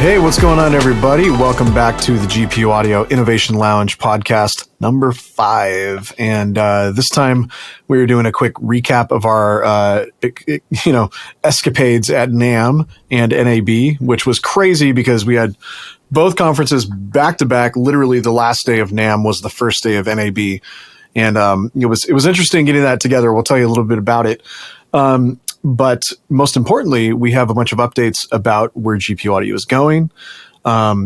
Hey, what's going on, everybody? Welcome back to the GPU Audio Innovation Lounge podcast number 5. And this time we're doing a quick recap of our, escapades at NAMM and NAB, which was crazy because we had both conferences back to back. Literally, the last day of NAMM was the first day of NAB. And it was interesting getting that together. We'll tell you a little bit about it. But most importantly, we have a bunch of updates about where GPU audio is going,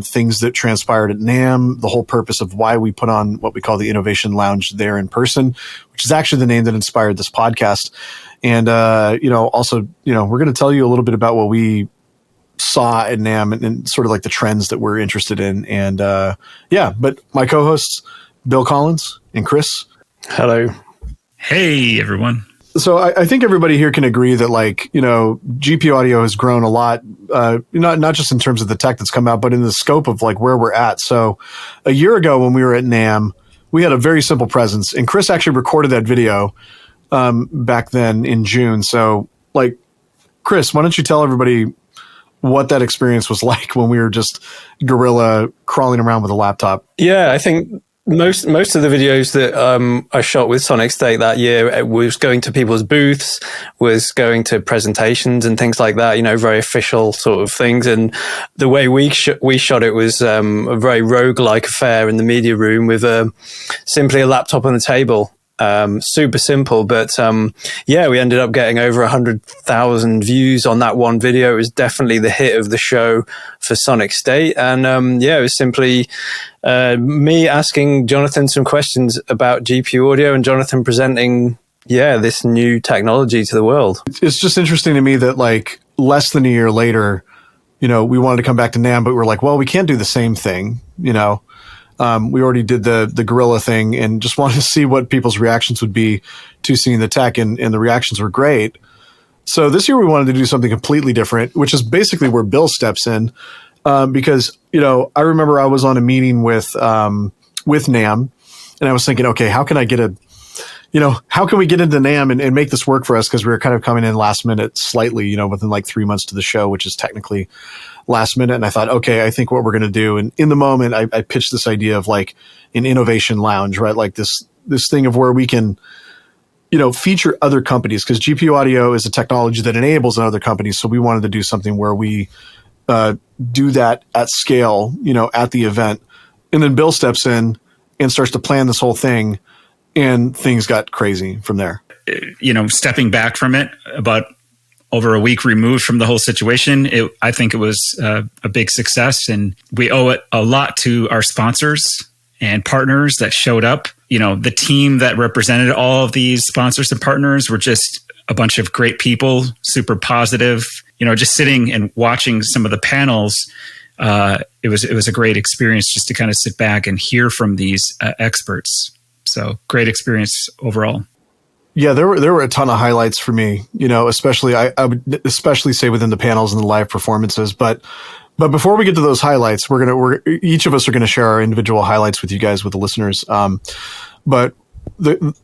things that transpired at NAMM, the whole purpose of why we put on what we call the Innovation Lounge there in person, which is actually the name that inspired this podcast. And, also, we're going to tell you a little bit about what we saw at NAMM and sort of like the trends that we're interested in. And, but my co-hosts, Bill Collins and Chris. Hello. Hey, everyone. So I think everybody here can agree that, GPU audio has grown a lot, not just in terms of the tech that's come out, but in the scope of where we're at. So a year ago when we were at NAMM, we had a very simple presence, and Chris actually recorded that video back then in June. So Chris, why don't you tell everybody what that experience was like when we were just guerrilla crawling around with a laptop? Yeah, I think most of the videos that I shot with Sonic State that year was going to people's booths, was going to presentations and things like that, very official sort of things. And the way we shot it was a very roguelike affair in the media room with simply a laptop on the table. Super simple, but we ended up getting over 100,000 views on that one video. It was definitely the hit of the show for Sonic State, and it was simply me asking Jonathan some questions about GPU audio, and Jonathan presenting this new technology to the world. It's just interesting to me that less than a year later, we wanted to come back to NAMM, but we were like, well, we can't do the same thing, we already did the guerrilla thing and just wanted to see what people's reactions would be to seeing the tech, and the reactions were great. So this year we wanted to do something completely different, which is basically where Bill steps in, because, I remember I was on a meeting with NAMM, and I was thinking, okay, how can I get how can we get into NAMM and make this work for us? Because we were kind of coming in last minute slightly, within 3 months to the show, which is technically last minute. And I thought, okay, I think what we're going to do. And in the moment, I pitched this idea of an innovation lounge, right? This thing of where we can, feature other companies, because GPU audio is a technology that enables other companies. So we wanted to do something where we do that at scale, at the event. And then Bill steps in and starts to plan this whole thing. And things got crazy from there. Stepping back from it, about over a week removed from the whole situation, I think it was a big success. And we owe it a lot to our sponsors and partners that showed up. The team that represented all of these sponsors and partners were just a bunch of great people, super positive. Just sitting and watching some of the panels, it was a great experience just to kind of sit back and hear from these experts. So great experience overall. Yeah, there were a ton of highlights for me, especially I would especially say within the panels and the live performances. But before we get to those highlights, each of us are gonna share our individual highlights with you guys, with the listeners. But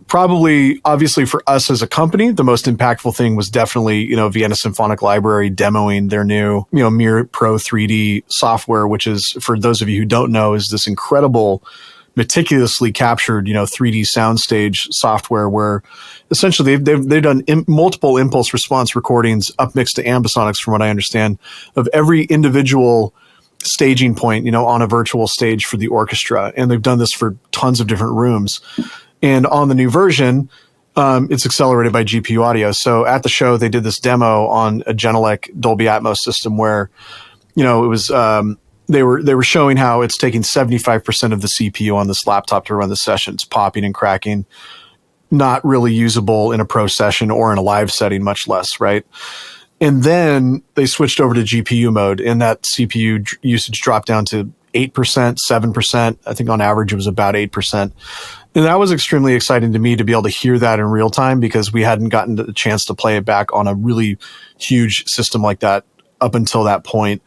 probably obviously for us as a company, the most impactful thing was definitely, Vienna Symphonic Library demoing their new, Mir Pro 3D software, which is, for those of you who don't know, is this incredible, meticulously captured, 3D soundstage software where essentially they've done multiple impulse response recordings upmixed to ambisonics, from what I understand, of every individual staging point, on a virtual stage for the orchestra. And they've done this for tons of different rooms. And on the new version, it's accelerated by GPU audio. So at the show, they did this demo on a Genelec Dolby Atmos system where, it was, they were showing how it's taking 75% of the CPU on this laptop to run the session. It's popping and cracking, not really usable in a pro session or in a live setting, much less, right? And then they switched over to GPU mode, and that CPU usage dropped down to 8%, 7%. I think on average it was about 8%. And that was extremely exciting to me to be able to hear that in real time, because we hadn't gotten the chance to play it back on a really huge system like that up until that point.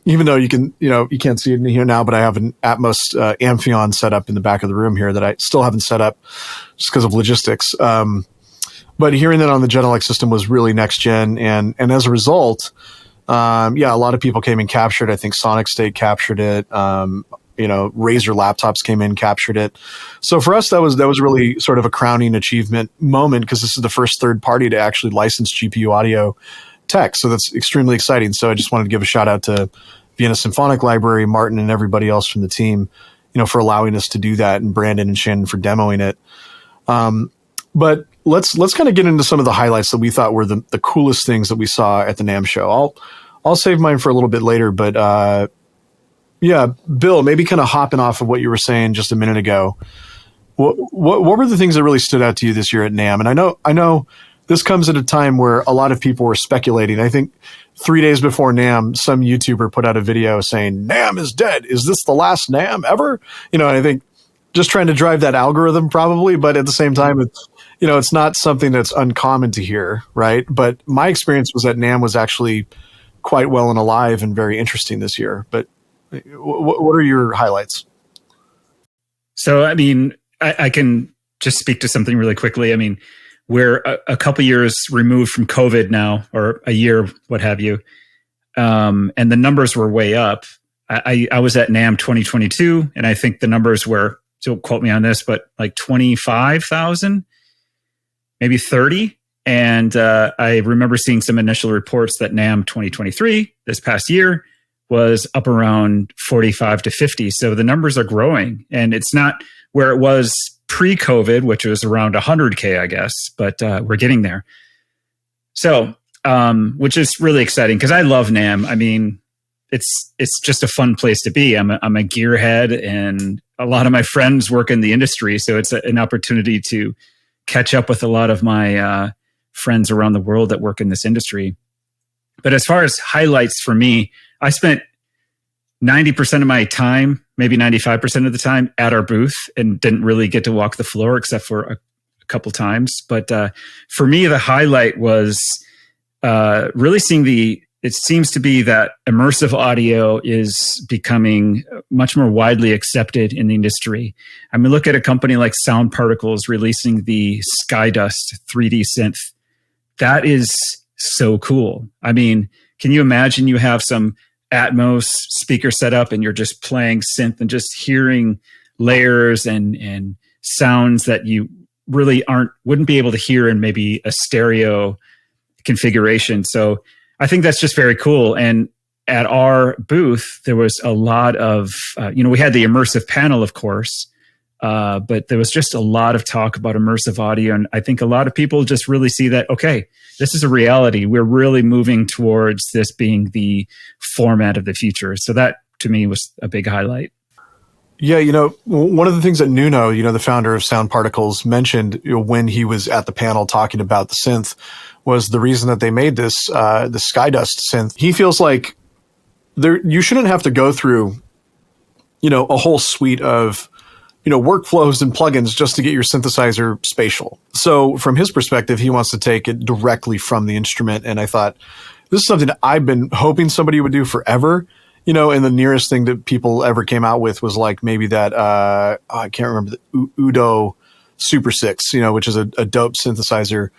Even though you can't see it in here now, but I have an Atmos Amphion set up in the back of the room here that I still haven't set up just because of logistics. But hearing that on the Genelec system was really next gen. And as a result, Yeah, a lot of people came and captured. I think Sonic State captured it. Razer laptops came in, captured it. So for us, that was really sort of a crowning achievement moment, because this is the first third party to actually license GPU audio tech. So that's extremely exciting. So I just wanted to give a shout out to Vienna Symphonic Library, Martin, and everybody else from the team, for allowing us to do that, and Brandon and Shannon for demoing it. But let's kind of get into some of the highlights that we thought were the coolest things that we saw at the NAMM show. I'll save mine for a little bit later, but yeah, Bill, maybe kind of hopping off of what you were saying just a minute ago. What were the things that really stood out to you this year at NAMM? And I know this comes at a time where a lot of people were speculating. I think 3 days before NAMM, some YouTuber put out a video saying, NAMM is dead. Is this the last NAMM ever? And I think just trying to drive that algorithm probably, but at the same time, it's not something that's uncommon to hear, right? But my experience was that NAMM was actually quite well and alive and very interesting this year. But what are your highlights? So, I mean, I can just speak to something really quickly. I mean, we're a couple years removed from COVID now, or a year, what have you. And the numbers were way up. I was at NAMM 2022, and I think the numbers were, don't quote me on this, but like 25,000, maybe 30. And I remember seeing some initial reports that NAMM 2023, this past year, was up around 45 to 50. So the numbers are growing, and it's not where it was pre-COVID, which was around 100K, I guess, but we're getting there. So, which is really exciting, because I love NAMM. I mean, it's just a fun place to be. I'm a gearhead, and a lot of my friends work in the industry. So it's an opportunity to catch up with a lot of my friends around the world that work in this industry. But as far as highlights for me, I spent 90% of my time, maybe 95% of the time, at our booth, and didn't really get to walk the floor except for a couple times. But for me, the highlight was really seeing it seems to be that immersive audio is becoming much more widely accepted in the industry. I mean, look at a company like Sound Particles releasing the Skydust 3D synth. That is so cool. I mean, can you imagine you have some Atmos speaker setup and you're just playing synth and just hearing layers and sounds that you really wouldn't be able to hear in maybe a stereo configuration. So I think that's just very cool. And at our booth, there was a lot of, we had the immersive panel, of course, but there was just a lot of talk about immersive audio. And I think a lot of people just really see that, okay, this is a reality. We're really moving towards this being the format of the future. So that, to me, was a big highlight. Yeah, one of the things that Nuno, the founder of Sound Particles, mentioned when he was at the panel talking about the synth was the reason that they made this, the Skydust synth. He feels like you shouldn't have to go through, a whole suite of workflows and plugins just to get your synthesizer spatial. So from his perspective, he wants to take it directly from the instrument. And I thought, this is something that I've been hoping somebody would do forever, and the nearest thing that people ever came out with was like maybe that, I can't remember, the Udo Super 6, which is a dope synthesizer,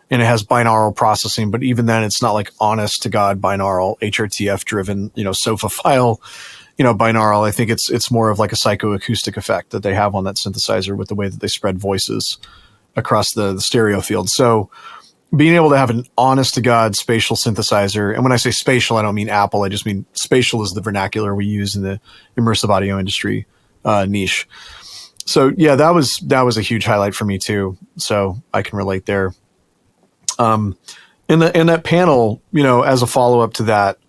and it has binaural processing. But even then, it's not like honest to God binaural, HRTF driven, SOFA file, binaural. I think it's more of like a psychoacoustic effect that they have on that synthesizer with the way that they spread voices across the stereo field. So being able to have an honest to God spatial synthesizer, and when I say spatial, I don't mean Apple. I just mean spatial is the vernacular we use in the immersive audio industry niche. So yeah, that was a huge highlight for me too. So I can relate there. In that panel, as a follow up to that,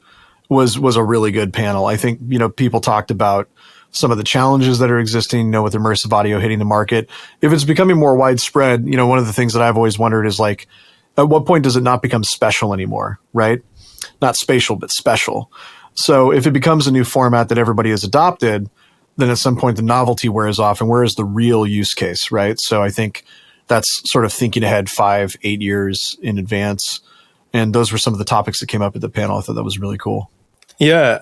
was a really good panel. I think, people talked about some of the challenges that are existing, with immersive audio hitting the market. If it's becoming more widespread, one of the things that I've always wondered is like, at what point does it not become special anymore, right? Not spatial, but special. So if it becomes a new format that everybody has adopted, then at some point the novelty wears off, and where is the real use case, right? So I think that's sort of thinking ahead 5-8 years in advance. And those were some of the topics that came up at the panel. I thought that was really cool. Yeah,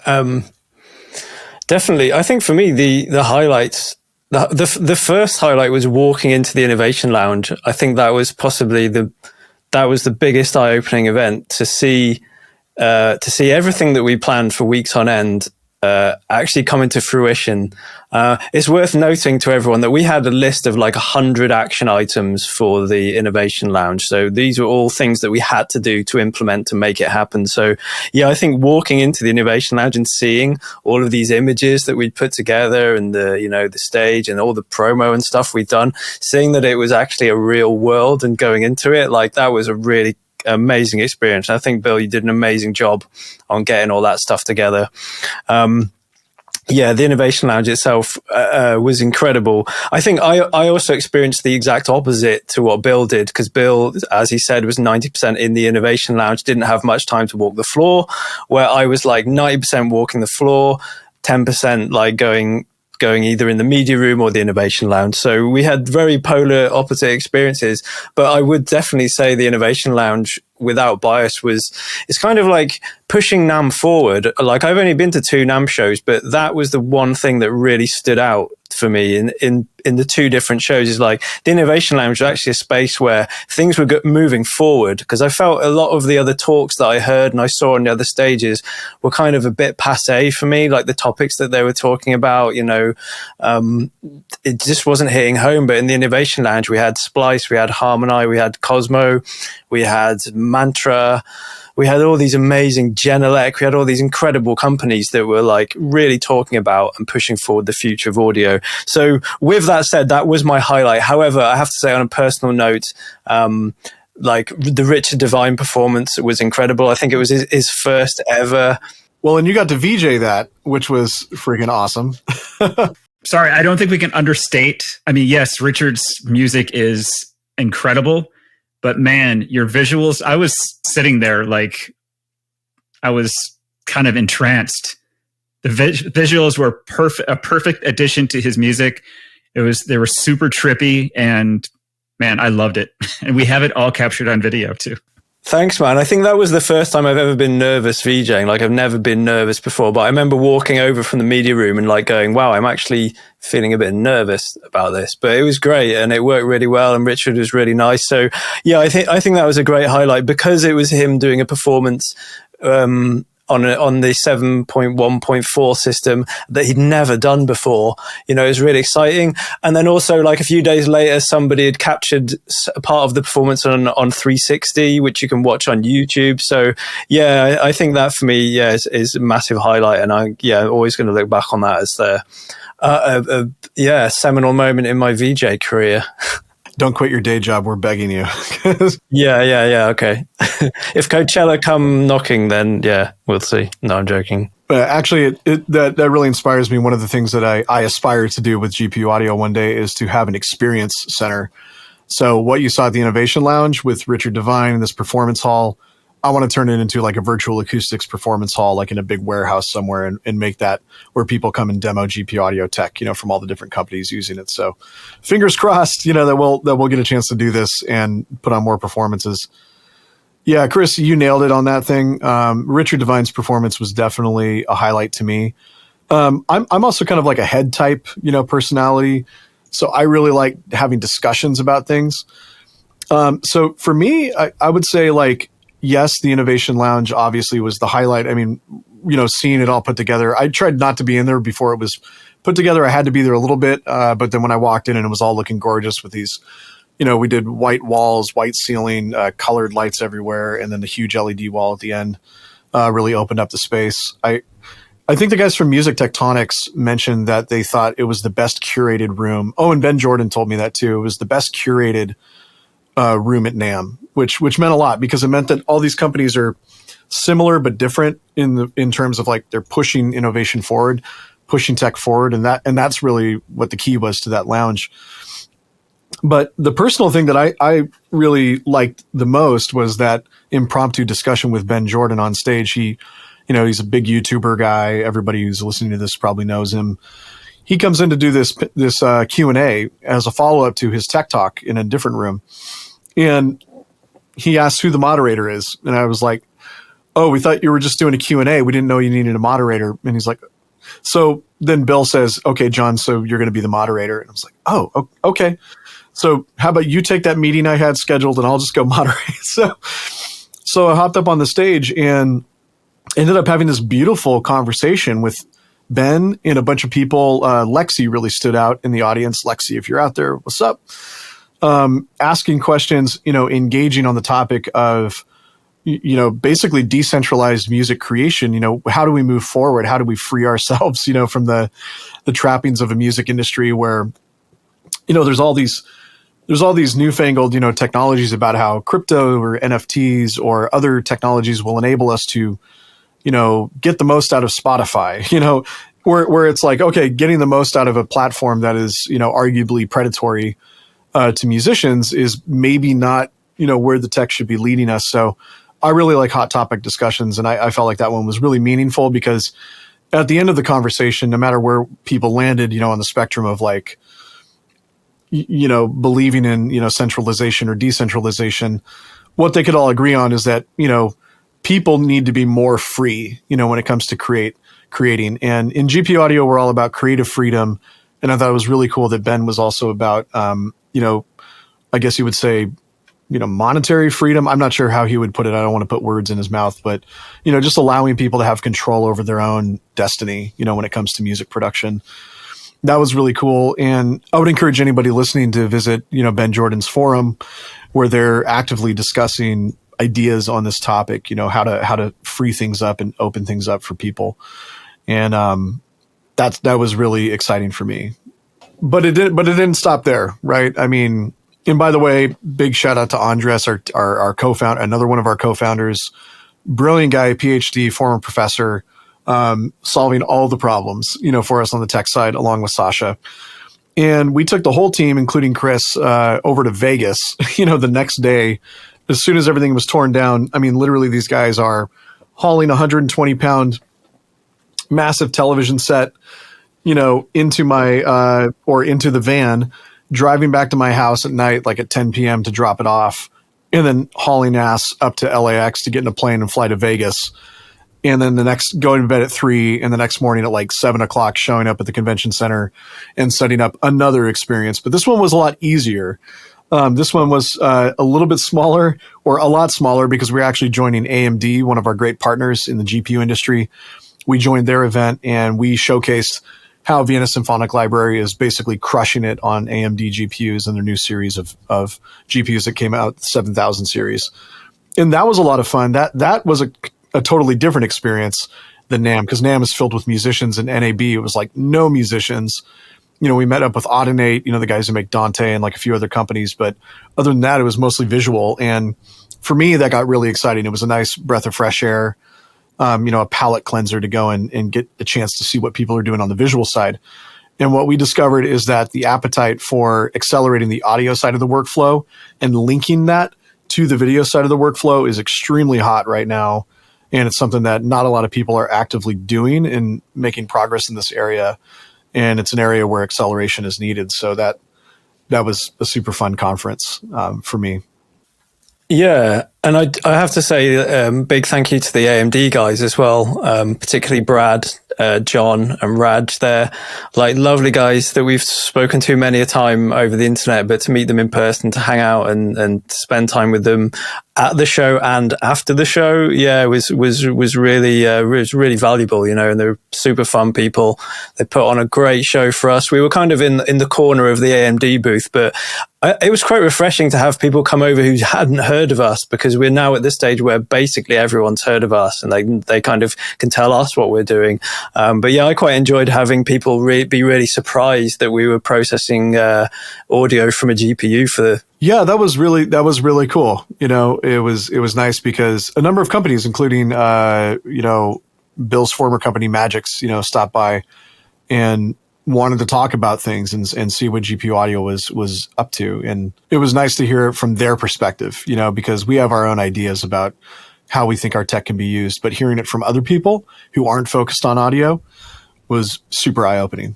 definitely. I think for me, the highlights, the first highlight was walking into the Innovation Lounge. I think that was possibly the biggest eye-opening event to see to see everything that we planned for weeks on end actually come into fruition. It's worth noting to everyone that we had a list of like 100 action items for the Innovation Lounge. So these were all things that we had to do to implement to make it happen. So yeah, I think walking into the Innovation Lounge and seeing all of these images that we'd put together and the stage and all the promo and stuff we'd done, seeing that it was actually a real world and going into it, like that was a really amazing experience. I think, Bill, you did an amazing job on getting all that stuff together. The Innovation Lounge itself was incredible. I think I also experienced the exact opposite to what Bill did, because Bill, as he said, was 90% in the Innovation Lounge, didn't have much time to walk the floor, where I was like 90% walking the floor, 10% like going either in the media room or the Innovation Lounge. So we had very polar opposite experiences, but I would definitely say the Innovation Lounge, without bias, it's kind of like pushing NAMM forward. Like, I've only been to 2 NAMM shows, but that was the one thing that really stood out for me in the 2 different shows. Is like the Innovation Lounge was actually a space where things were moving forward, because I felt a lot of the other talks that I heard and I saw on the other stages were kind of a bit passé for me, like the topics that they were talking about, it just wasn't hitting home. But in the Innovation Lounge, we had Splice, we had Harmony, we had Cosmo, we had Mantra, we had all these amazing Genelec, we had all these incredible companies that were like really talking about and pushing forward the future of audio. So with that said, that was my highlight. However, I have to say, on a personal note, like the Richard Devine performance was incredible. I think it was his first ever. Well, and you got to VJ that, which was freaking awesome. Sorry, I don't think we can understate. I mean, yes, Richard's music is incredible, but man, your visuals, I was sitting there like I was kind of entranced. The visuals were a perfect addition to his music. They were super trippy, and man, I loved it. And we have it all captured on video too. Thanks, man. I think that was the first time I've ever been nervous VJing. Like, I've never been nervous before, but I remember walking over from the media room and like going, wow, I'm actually feeling a bit nervous about this. But it was great and it worked really well, and Richard was really nice. So yeah, I think that was a great highlight, because it was him doing a performance on the 7.1.4 system that he'd never done before. It was really exciting. And then also, like, a few days later, somebody had captured a part of the performance on 360, which you can watch on YouTube. So yeah, I think that for me, is a massive highlight. And I'm always going to look back on that as a seminal moment in my VJ career. Don't quit your day job. We're begging you. Yeah. Okay. If Coachella come knocking, then yeah, we'll see. No, I'm joking. But actually, that really inspires me. One of the things that I aspire to do with GPU Audio one day is to have an experience center. So what you saw at the Innovation Lounge with Richard Devine in this performance hall, I want to turn it into like a virtual acoustics performance hall, like in a big warehouse somewhere, and make that where people come and demo GPU audio tech, from all the different companies using it. So fingers crossed, that we'll get a chance to do this and put on more performances. Yeah, Chris, you nailed it on that thing. Richard Devine's performance was definitely a highlight to me. I'm also kind of like a head type, personality. So I really like having discussions about things. So for me, I would say, like, yes, the Innovation Lounge obviously was the highlight. I mean, seeing it all put together. I tried not to be in there before it was put together. I had to be there a little bit. But then when I walked in and it was all looking gorgeous with these, we did white walls, white ceiling, colored lights everywhere. And then the huge LED wall at the end really opened up the space. I think the guys from Music Tectonics mentioned that they thought it was the best curated room. Oh, and Ben Jordan told me that too. It was the best curated room at NAMM, which meant a lot, because it meant that all these companies are similar but different in terms of, like, they're pushing innovation forward, pushing tech forward, and that's really what the key was to that lounge. But the personal thing that I really liked the most was that impromptu discussion with Ben Jordan on stage. He's a big YouTuber guy. Everybody who's listening to this probably knows him. He comes in to do this Q&A as a follow-up to his tech talk in a different room. And he asks who the moderator is. And I was like, oh, we thought you were just doing a Q&A. We didn't know you needed a moderator. And he's like, so then Bill says, okay, John, so you're going to be the moderator. And I was like, oh, okay. So how about you take that meeting I had scheduled and I'll just go moderate. So I hopped up on the stage, and ended up having this beautiful conversation with Ben and a bunch of people. Lexi really stood out in the audience. Lexi, if you're out there, what's up? Asking questions, engaging on the topic of, basically decentralized music creation. How do we move forward? How do we free ourselves, from the trappings of a music industry where, there's all these newfangled, technologies about how crypto or NFTs or other technologies will enable us to, get the most out of Spotify, where it's like, okay, getting the most out of a platform that is, arguably predatory to musicians is maybe not, where the tech should be leading us. So I really like hot topic discussions. And I felt like that one was really meaningful because at the end of the conversation, no matter where people landed, on the spectrum of like, believing in, centralization or decentralization, what they could all agree on is that, people need to be more free, when it comes to creating. And in GP Audio, we're all about creative freedom. And I thought it was really cool that Ben was also about, I guess you would say, monetary freedom. I'm not sure how he would put it. I don't want to put words in his mouth, but, just allowing people to have control over their own destiny, when it comes to music production. That was really cool. And I would encourage anybody listening to visit, Ben Jordan's forum where they're actively discussing ideas on this topic, how to free things up and open things up for people. And, that was really exciting for me, but it didn't stop there. Right. I mean, and by the way, big shout out to Andres, our co-founder, another one of our co-founders, brilliant guy, PhD, former professor, solving all the problems, for us on the tech side, along with Sasha. And we took the whole team, including Chris, over to Vegas, the next day, as soon as everything was torn down. I mean, literally these guys are hauling 120-pound massive television set, into my, or into the van, driving back to my house at night, like at 10 p.m. to drop it off, and then hauling ass up to LAX to get in a plane and fly to Vegas. And then going to bed at 3 and the next morning at like 7 o'clock, showing up at the convention center and setting up another experience. But this one was a lot easier. This one was a little bit smaller, or a lot smaller, because we're actually joining AMD, one of our great partners in the GPU industry. We joined their event and we showcased how Vienna Symphonic Library is basically crushing it on AMD GPUs and their new series of GPUs that came out, the 7000 series. And that was a lot of fun. That was a totally different experience than NAMM, because NAMM is filled with musicians, and NAB, it was like no musicians. We met up with Audinate, the guys who make Dante and like a few other companies. But other than that, it was mostly visual. And for me, that got really exciting. It was a nice breath of fresh air, a palate cleanser to go and get a chance to see what people are doing on the visual side. And what we discovered is that the appetite for accelerating the audio side of the workflow and linking that to the video side of the workflow is extremely hot right now. And it's something that not a lot of people are actively doing and making progress in this area. And it's an area where acceleration is needed. So that was a super fun conference for me. Yeah, and I have to say, big thank you to the AMD guys as well, particularly Brad, John, and Raj. They're like lovely guys that we've spoken to many a time over the internet, but to meet them in person, to hang out and spend time with them at the show and after the show, yeah, was really valuable, and they're super fun people. They put on a great show for us. We were kind of in the corner of the AMD booth, but it was quite refreshing to have people come over who hadn't heard of us, because we're now at this stage where basically everyone's heard of us and they kind of can tell us what we're doing. But yeah, I quite enjoyed having people be really surprised that we were processing audio from a GPU for the. Yeah, that was really cool. It was nice because a number of companies, including Bill's former company Magix, stopped by and wanted to talk about things and see what GPU audio was up to. And it was nice to hear it from their perspective, because we have our own ideas about how we think our tech can be used, but hearing it from other people who aren't focused on audio was super eye-opening.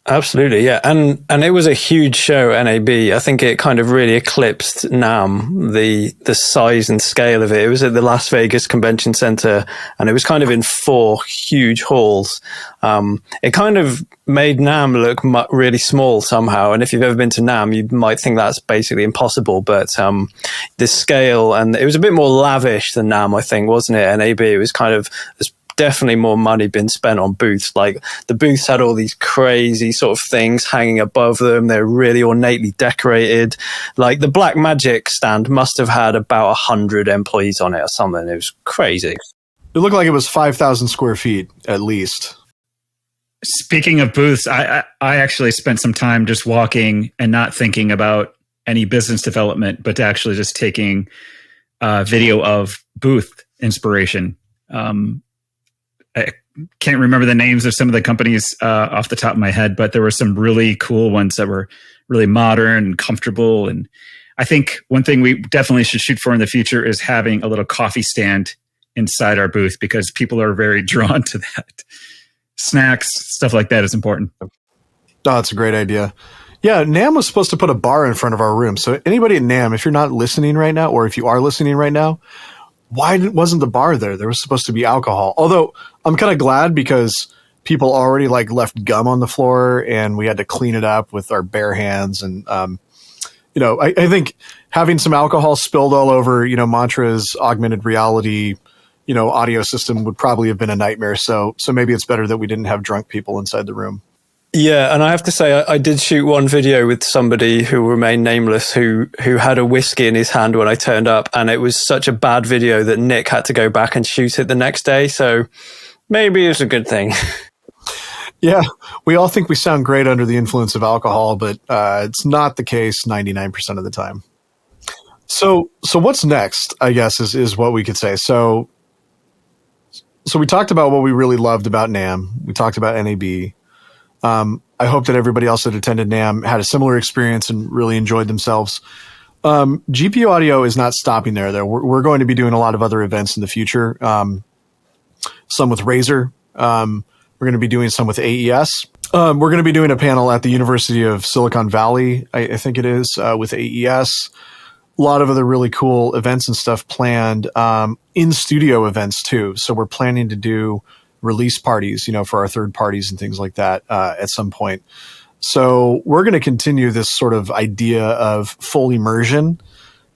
Absolutely, yeah, and it was a huge show, NAB. I think it kind of really eclipsed NAMM, the size and scale of it. It was at the Las Vegas Convention Center, and it was kind of in 4 huge halls. It kind of made NAMM look really small somehow. And if you've ever been to NAMM, you might think that's basically impossible. But the scale, and it was a bit more lavish than NAMM, I think, wasn't it? NAB, it was kind of definitely more money been spent on booths. Like the booths had all these crazy sort of things hanging above them. They're really ornately decorated. Like the Black Magic stand must have had about 100 employees on it or something. It was crazy. It looked like it was 5,000 square feet at least. Speaking of booths, I actually spent some time just walking and not thinking about any business development, but actually just taking video of booth inspiration. I can't remember the names of some of the companies off the top of my head, but there were some really cool ones that were really modern and comfortable. And I think one thing we definitely should shoot for in the future is having a little coffee stand inside our booth, because people are very drawn to that. Snacks, stuff like that is important. Oh, that's a great idea. Yeah, NAMM was supposed to put a bar in front of our room. So anybody at NAMM, if you're not listening right now, or if you are listening right now, why wasn't the bar there? There was supposed to be alcohol. Although I'm kind of glad, because people already like left gum on the floor and we had to clean it up with our bare hands. And, I think having some alcohol spilled all over, Mantra's augmented reality, audio system would probably have been a nightmare. So maybe it's better that we didn't have drunk people inside the room. Yeah, and I have to say, I did shoot one video with somebody who remained nameless, who had a whiskey in his hand when I turned up, and it was such a bad video that Nick had to go back and shoot it the next day. So maybe it's a good thing. Yeah, we all think we sound great under the influence of alcohol, but it's not the case 99% of the time. So what's next, I guess, is what we could say. So we talked about what we really loved about NAMM. We talked about NAB. I hope that everybody else that attended NAMM had a similar experience and really enjoyed themselves. GPU Audio is not stopping there, though. We're going to be doing a lot of other events in the future. Some with Razer. We're going to be doing some with AES. We're going to be doing a panel at the University of Silicon Valley, I think it is, with AES. A lot of other really cool events and stuff planned, in-studio events too. So we're planning to do release parties, for our third parties and things like that at some point. So we're going to continue this sort of idea of full immersion,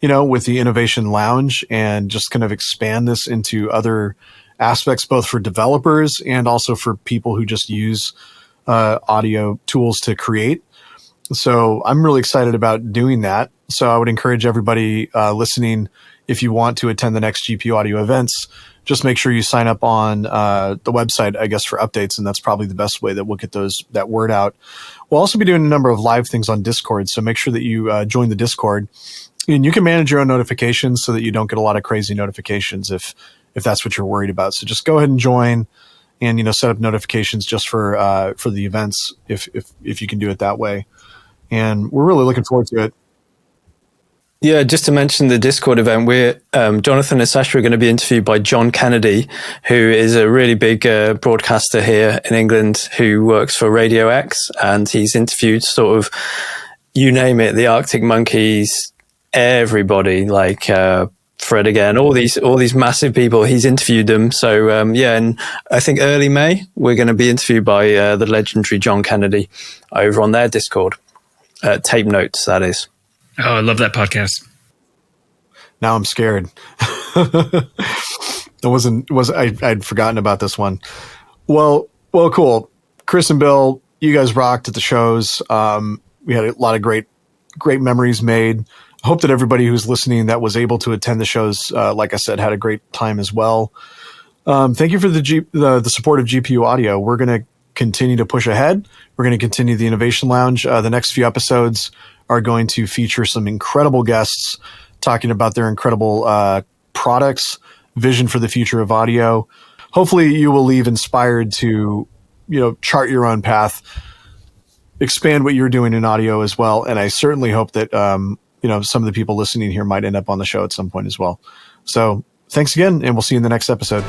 with the Innovation Lounge, and just kind of expand this into other aspects, both for developers and also for people who just use audio tools to create. So I'm really excited about doing that. So I would encourage everybody listening, if you want to attend the next GPU Audio events, just make sure you sign up on the website, I guess, for updates. And that's probably the best way that we'll get that word out. We'll also be doing a number of live things on Discord. So make sure that you join the Discord, and you can manage your own notifications so that you don't get a lot of crazy notifications if that's what you're worried about. So just go ahead and join, and, set up notifications just for the events if you can do it that way. And we're really looking forward to it. Yeah, just to mention the Discord event, we're Jonathan and Sasha are going to be interviewed by John Kennedy, who is a really big broadcaster here in England who works for Radio X, and he's interviewed sort of, you name it, the Arctic Monkeys, everybody, like Fred again, all these massive people. He's interviewed them. So and I think early May we're going to be interviewed by the legendary John Kennedy over on their Discord. Tape Notes, that is. Oh, I love that podcast. Now I'm scared. I'd forgotten about this one. Well, cool. Chris and Bill, you guys rocked at the shows. We had a lot of great memories made. I hope that everybody who's listening that was able to attend the shows, like I said, had a great time as well. Thank you for the support of GPU Audio. We're going to continue to push ahead. We're going to continue the Innovation Lounge. The next few episodes are going to feature some incredible guests talking about their incredible products, vision for the future of audio. Hopefully you will leave inspired to, chart your own path, expand what you're doing in audio as well. And I certainly hope that, some of the people listening here might end up on the show at some point as well. So thanks again, and we'll see you in the next episode.